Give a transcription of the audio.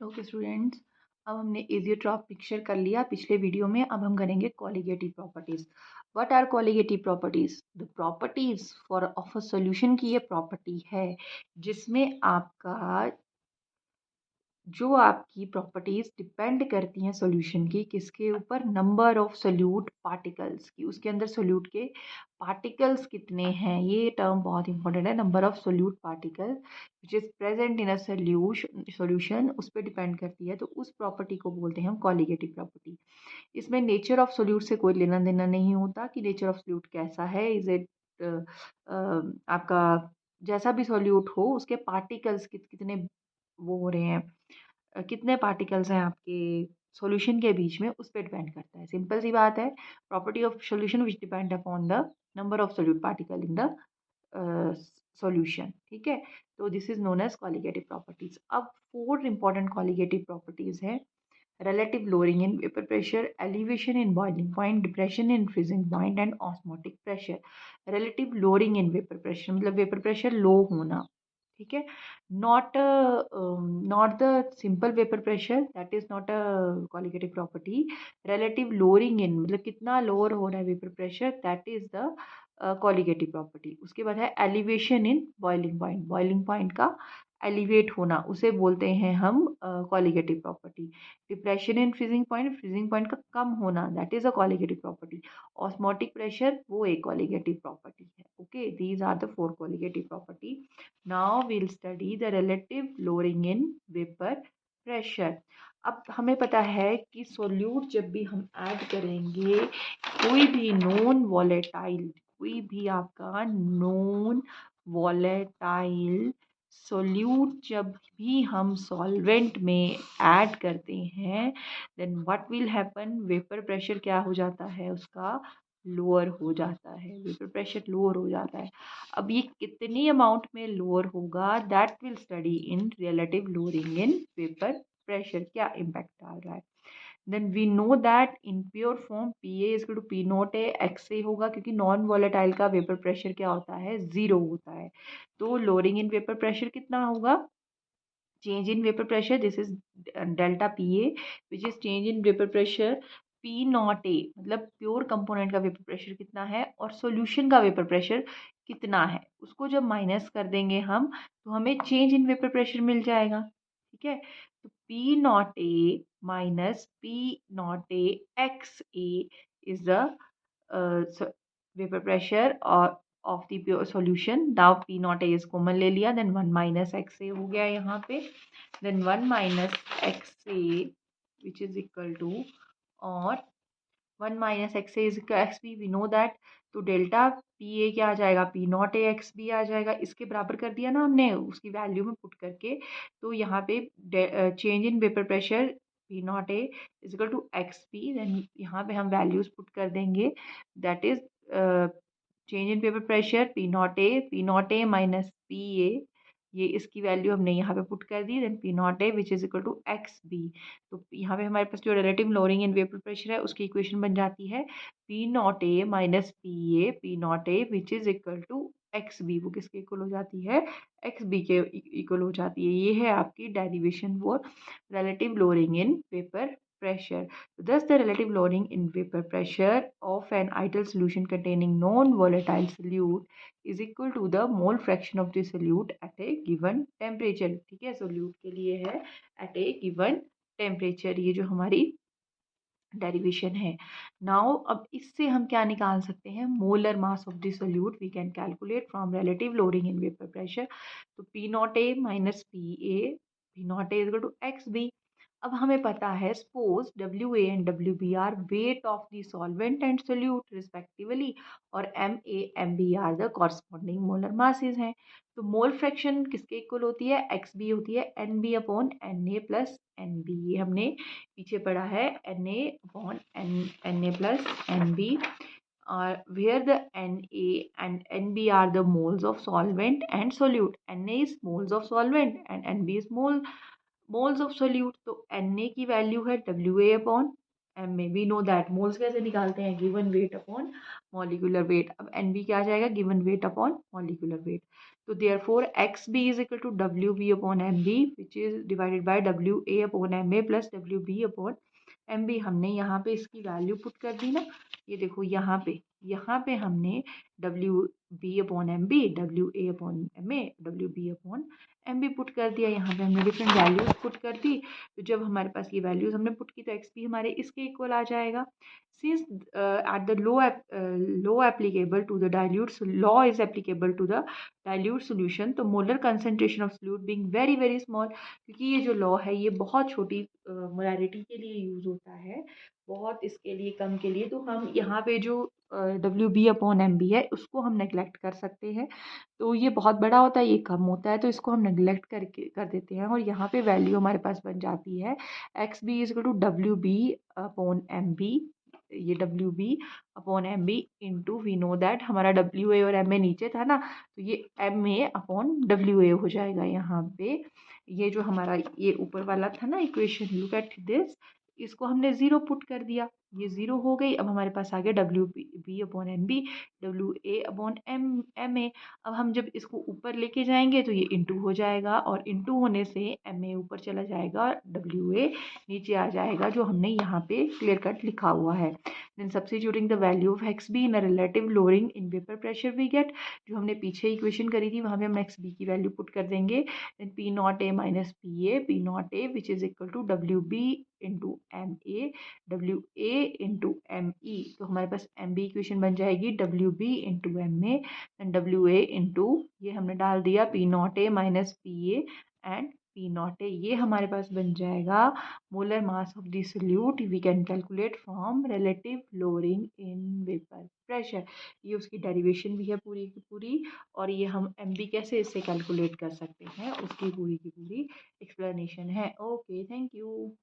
Okay students, अब हमने azeotrope picture कर लिया पिछले वीडियो में। अब हम करेंगे colligative properties. What are colligative properties? The properties for of a solution की ये प्रॉपर्टी है जिसमें आपका जो आपकी प्रॉपर्टीज डिपेंड करती हैं सॉल्यूशन की किसके ऊपर? नंबर ऑफ सोल्यूट पार्टिकल्स की। उसके अंदर सोल्यूट के पार्टिकल्स कितने हैं, ये टर्म बहुत इंपॉर्टेंट है। Number of solute particle which is present in a solution उस पर डिपेंड करती है। तो उस प्रॉपर्टी को बोलते हैं हम कॉलिगेटिव प्रॉपर्टी। इसमें नेचर ऑफ सोल्यूट से कोई लेना देना नहीं होता कि नेचर ऑफ सोल्यूट कैसा है। इज इट आपका जैसा भी सोल्यूट हो उसके पार्टिकल्स कितने वो हो रहे हैं, कितने पार्टिकल्स हैं आपके सॉल्यूशन के बीच में, उस पर डिपेंड करता है। सिंपल सी बात है, property of solution which depend upon the number of solute particle in the solution. ठीक है, तो this is known as colligative properties. अब 4 इंपॉर्टेंट कॉलिगेटिव प्रॉपर्टीज हैं: relative lowering in vapor pressure, elevation in boiling point, depression in freezing point and osmotic pressure. relative lowering in vapor pressure मतलब vapor pressure लो होना, ठीक है। Not the simple vapour pressure, that is not a colligative property. relative lowering in मतलब कितना lower हो रहा है vapour pressure, that is the colligative property. उसके बाद है elevation in boiling point, boiling point का एलिवेट होना उसे बोलते हैं हम colligative property. Depression in freezing point का कम होना, that is a colligative property. Osmotic pressure वो एक कॉलिगेटिव प्रॉपर्टी है। Okay, these are the 4 colligative property. Now we'll study the relative lowering in vapour pressure. अब हमें पता है कि सोल्यूट जब भी हम ऐड करेंगे, कोई भी नॉन वॉलेटाइल, कोई भी आपका नॉन वॉलेटाइल सोल्यूट जब भी हम सॉल्वेंट में ऐड करते हैं, then what will happen? Vapour pressure क्या हो जाता है उसका? लोअर हो जाता है। वेपर प्रेशर लोअर हो जाता है। अब ये कितनी अमाउंट में लोअर होगा, that will study in relative lowering in vapour pressure. क्या इम्पैक्ट डाल रहा है? Then we know that in pure form P A is to P naught A X A होगा, क्योंकि नॉन वॉलेटाइल का वेपर प्रेशर क्या होता है? 0 होता है। तो लोअरिंग इन वेपर प्रेशर कितना होगा? Change in vapour pressure, this is delta P A which is change in vapour pressure P naught ए, मतलब प्योर कंपोनेंट का वेपर प्रेशर कितना है और सॉल्यूशन का वेपर प्रेशर कितना है, उसको जब माइनस कर देंगे हम तो हमें चेंज इन वेपर प्रेशर मिल जाएगा। ठीक है, तो P naught A minus P naught A X A is the vapour pressure और of the pure solution. Now P naught A is common ले लिया, देन 1 माइनस एक्स ए हो गया यहाँ पे, then 1 minus X A which is equal to, और 1 minus X A is X B, we know that. तो delta P A क्या आ जाएगा? P naught A X B आ जाएगा। इसके बराबर कर दिया ना हमने उसकी वैल्यू में पुट करके, तो यहाँ पे change in vapour pressure P naught A is equal to X B, then यहाँ पे हम वैल्यूज पुट कर देंगे, that is change in vapour pressure P naught A minus P A, ये इसकी वैल्यू हमने यहाँ पे पुट कर दी, then P naught A which is equal to X B. तो यहाँ पे हमारे पास जो relative lowering in vapour pressure है उसकी इक्वेशन बन जाती है P naught A minus P naught A which is equal to X B. वो किसके इक्वल हो जाती है? एक्स बी के इक्वल हो जाती है। ये है आपकी derivation for relative lowering in vapour pressure. Thus, the relative lowering in vapor pressure of an ideal solution containing non-volatile solute is equal to the mole fraction of the solute at a given temperature. ठीक है, solute के लिए है at a given temperature, ये जो हमारी derivation है। Now अब इससे हम क्या निकाल सकते हैं? Molar mass of the solute we can calculate from relative lowering in vapour pressure. तो P naught A minus P naught A equal to X B. अब हमें पता है, suppose W A and W B are weight of the solvent and solute respectively, और M A M B are the corresponding molar masses हैं। तो mole fraction किसके equal होती है? एक्स बी होती है N B upon N A plus N B. ये हमने पीछे पढ़ा है, N A upon N A plus N B, where the Na and Nb are the moles of solvent and solute. Na is moles of solvent and Nb is moles of solute. तो Na की value है Wa upon Ma। We know that moles कैसे निकालते हैं? Given weight upon molecular weight. अब Nb क्या आ जाएगा? Given weight upon molecular weight. तो therefore X B is equal to W B upon M B which is divided by W A upon M A plus W B upon M B. हमने यहाँ पे इसकी value put कर दी ना, ये देखो यहाँ पे हमने W B upon M B, W A upon M A, W B upon M B put कर दिया। यहाँ पे हमने डिफरेंट वैल्यूज पुट कर दी। तो जब हमारे पास ये वैल्यूज हमने पुट की तो एक्स बी हमारे इसके इक्वल आ जाएगा। Since at the law applicable to the dilute law is applicable to the dilute solution, तो molar concentration of solute being very very small, क्योंकि ये जो लॉ है ये बहुत छोटी मोलारिटी के लिए यूज होता है, बहुत इसके लिए कम के लिए, तो हम यहाँ पे जो W B upon M B है उसको हम नेग्लेक्ट कर सकते हैं। तो ये बहुत बड़ा होता है, ये कम होता है, तो इसको हम नेग्लेक्ट करके कर देते हैं और यहाँ पे वैल्यू हमारे पास बन जाती है X B is to W B upon M B, ये W B upon M B into we know that हमारा डब्ल्यू ए और एम ए नीचे था ना, तो ये M A upon W A हो जाएगा यहाँ पे। ये जो हमारा ये ऊपर वाला था ना इक्वेशन, लुक एट दिस, इसको हमने ज़ीरो पुट कर दिया, ये ज़ीरो हो गई। अब हमारे पास आ गया W B upon M B, W A upon M A. अब हम जब इसको ऊपर लेके जाएंगे तो ये इंटू हो जाएगा और इंटू होने से एम ए ऊपर चला जाएगा और डब्ल्यू ए नीचे आ जाएगा, जो हमने यहाँ पे क्लियर कट लिखा हुआ है। Then substituting the value of X B in a relative lowering in vapour pressure we get, जो हमने पीछे इक्वेशन करी थी वहाँ पे हम एक्स बी की वैल्यू पुट कर देंगे। Then P naught A minus P naught A which is equal to W B into M A, W A into M E. तो हमारे पास एम बी इक्वेशन बन जाएगी W B into M A and W A into, ये हमने डाल दिया P naught A minus P A and P naught A. ये हमारे पास बन जाएगा molar mass of the solute we can calculate from relative lowering in vapour pressure. ये उसकी डेरिवेशन भी है पूरी की पूरी, और ये हम एम बी कैसे इससे कैलकुलेट कर सकते हैं उसकी पूरी की पूरी एक्सप्लेनेशन है। Okay, thank you.